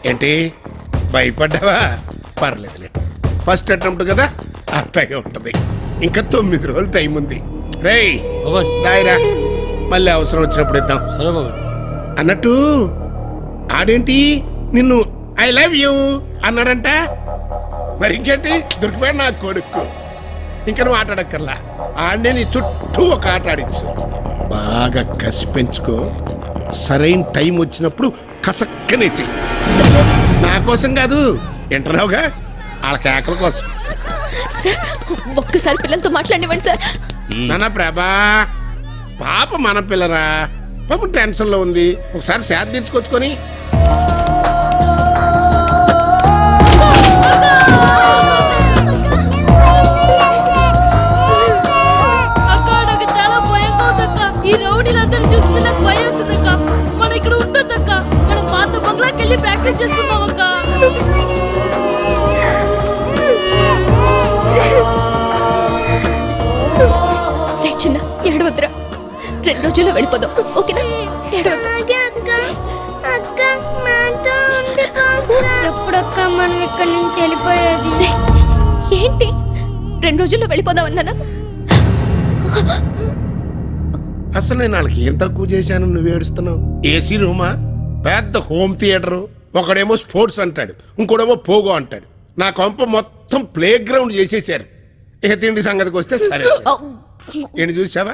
ఏంటి భయపడ్డావా? పర్లేదులే, ఫస్ట్ అటెంప్ట్ కదా, అట్లాగే ఉంటుంది. ఇంకా 9 రోజులు టైం ఉంది. రేయ్ రాయిరా, మళ్ళీ అవసరం వచ్చినప్పుడు ఇద్దాం. అన్నట్టు ఆడేంటి నిన్ను ఐ లవ్ యూ అన్నాడంట. మరి ఇంకేంటి, దొరికిపోయాడు నా కొడుకు. ఇంకా నువ్వు ఆట ఆడక్కర్లా, ఆడనే నీ చుట్టూ ఒక ఆట ఆడించు. బాగా కసి పెంచుకో, సరైన టైం వచ్చినప్పుడు కసక్కనే చెయ్యి. నా కోసం కాదు, వింటున్నావుగా, వాళ్ళ కేకల కోసం. సార్ ఒక్కసారి పిల్లలతో మాట్లాడివ్వండి సార్. నానా ప్రభా, పాప మన పిల్లరా, పాప టెన్షన్ లో ఉంది, ఒకసారి శాంతి తెచ్చుకొచ్చుకొని. అక్క నాకు చాలా భయంగా ఉందక్క. ఈ రౌడీలందరూ చూస్తే నాకు భయం వస్తుందక్క. మనం ఇక్కడ ఉంటుందక్క, మనం పాత బంగ్లాకి వెళ్ళి ప్రాక్టీస్ చేసుకుందాం అక్క. చిన్న ఏడవద్దురా, 2 రోజుల్లో వెళ్ళిపోదాం, ఓకేనా? ఎప్పుడక్క మనం ఇక్కడి నుంచి వెళ్ళిపోయేది? ఏంటి 2 రోజుల్లో వెళ్ళిపోదాం అన్నానా? అసలు నేను వాళ్ళకి ఏం తక్కువ చేశాను నువ్వు ఏడుస్తున్నావు? ఏసీ రూమా, పెద్ద హోమ్ థియేటరు, ఒకడేమో స్పోర్ట్స్ అంటాడు, ఇంకోడేమో పోగో అంటాడు. నా కొంప మొత్తం ప్లే గ్రౌండ్ చేసేసారు. ఇక తిండి సంగతికి వస్తే సరే. ఏంటి చూసావా,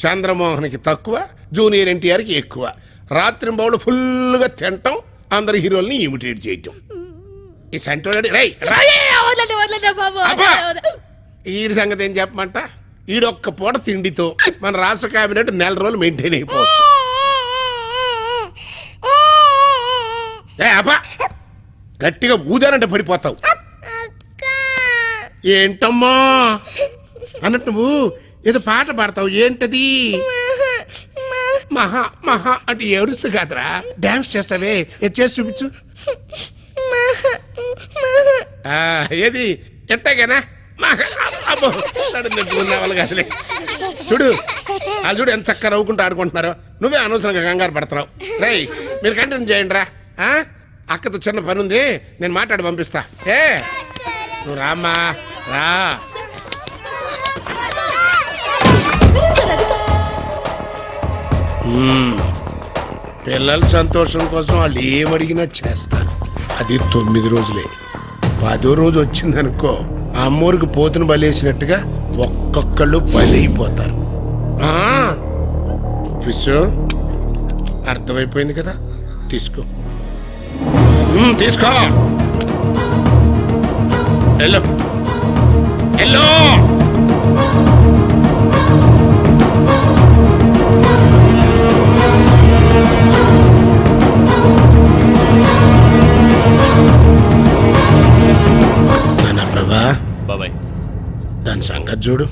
చంద్రమోహన్కి తక్కువ, జూనియర్ ఎన్టీఆర్కి ఎక్కువ. రాత్రి బౌళ్ళు ఫుల్గా తింటాం, అందరు హీరోల్ని ఇమిటేట్ చేయటం. ఈ సంటోడు ఈడి సంగతి ఏం చెప్పమంట, ఈడొక్క పూట తిండితో మన రాష్ట్ర కేబినెట్ 4 రోజులు మెయింటైన్ అయిపోవచ్చు. అబ్బా గట్టిగా ఊదానంటే పడిపోతావు. ఏంటమ్మా అన్నట్టు నువ్వు ఏదో పాట పాడతావు, ఏంటది? మహా మహా అంటే ఏడుస్తూ కాదురా, డాన్స్ చేస్తావే, చేసి చూపించు. ఏది ఎట్టాగేనా? కాదులే. చూడు వాళ్ళు చూడు ఎంత చక్కగా నవ్వుకుంటూ ఆడుకుంటున్నారో, నువ్వే అనవసరంగా కంగారు పడుతున్నావు. రై మీరు కంటిన్యూ చేయండి రా. అక్కతో చిన్న పని ఉంది, నేను మాట్లాడి పంపిస్తా. నువ్వు రామ్మా రా. పిల్లల సంతోషం కోసం వాళ్ళు ఏమడిగినా చేస్తారు. అది 9 రోజులే. 10వ రోజు వచ్చిందనుకో, ఆ అమ్మోరికి పోతును బలేసినట్టుగా ఒక్కొక్కళ్ళు బలైపోతారు. ఫిష్ అర్థమైపోయింది కదా, తీసుకో తీసుకో. ఎల్లో ఎల్లో నాన్న ప్రభా, బాబాయ్ దాని సంగతి చూడు.